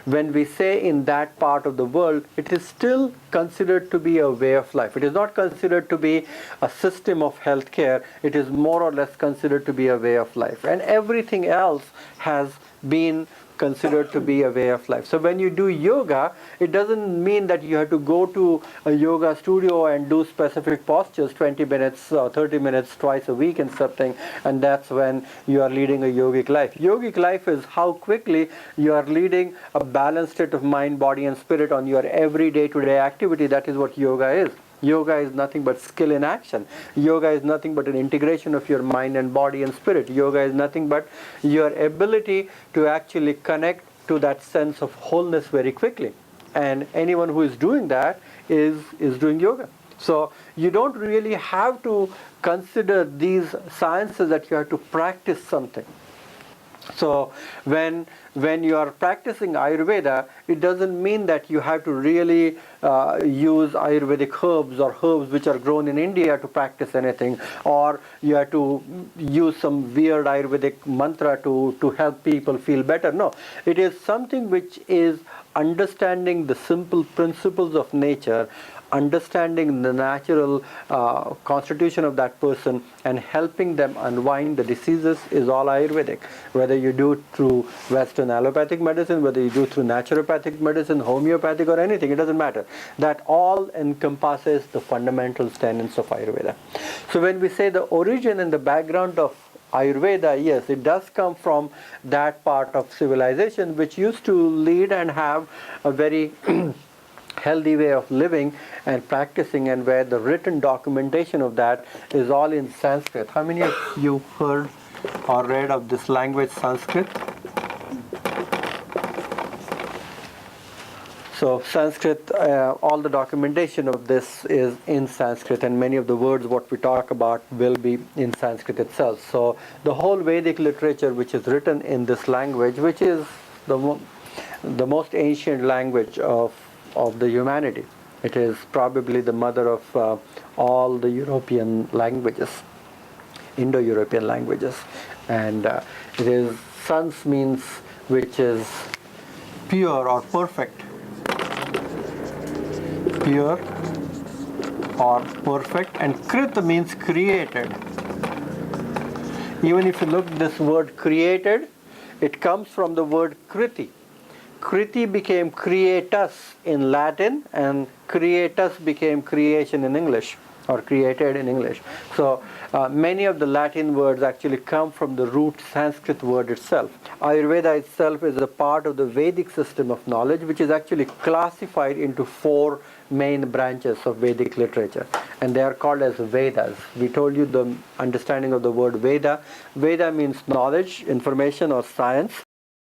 when we say in that part of the world, it is still considered to be a way of life. It is not considered to be a system of healthcare. It is more or less considered to be a way of life. And everything else has been considered to be a way of life. So when you do yoga, it doesn't mean that you have to go to a yoga studio and do specific postures 20 minutes or 30 minutes twice a week and something, and that's when you are leading a yogic life. Yogic life is how quickly you are leading a balanced state of mind, body and spirit on your every day-to-day activity. That is what yoga is. Yoga is nothing but skill in action. Yoga is nothing but an integration of your mind and body and spirit. Yoga is nothing but your ability to actually connect to that sense of wholeness very quickly. And anyone who is doing that is doing yoga. So you don't really have to consider these sciences that you have to practice something. So when you are practicing Ayurveda, it doesn't mean that you have to really use Ayurvedic herbs or herbs which are grown in India to practice anything, or you have to use some weird Ayurvedic mantra to help people feel better. No, it is something which is understanding the simple principles of nature, understanding the natural constitution of that person, and helping them unwind the diseases is all Ayurvedic. Whether you do it through Western allopathic medicine, whether you do it through naturopathic medicine, homeopathic or anything, it doesn't matter. That all encompasses the fundamental tenets of Ayurveda. So when we say the origin and the background of Ayurveda, yes, it does come from that part of civilization which used to lead and have a very healthy way of living and practicing, and where the written documentation of that is all in Sanskrit. How many of you heard or read of this language, Sanskrit? So Sanskrit, all the documentation of this is in Sanskrit, and many of the words what we talk about will be in Sanskrit itself. So the whole Vedic literature which is written in this language, which is the most ancient language of the humanity. It is probably the mother of all the European languages, Indo-European languages. And it is sans means which is pure or perfect. Pure or perfect, and krit means created. Even if you look at this word created, it comes from the word kriti. Kriti became creatus in Latin, and creatus became creation in English, or created in English. So many of the Latin words actually come from the root Sanskrit word itself. Ayurveda itself is a part of the Vedic system of knowledge, which is actually classified into 4 main branches of Vedic literature, and they are called as Vedas. We told you the understanding of the word Veda. Veda means knowledge, information or science.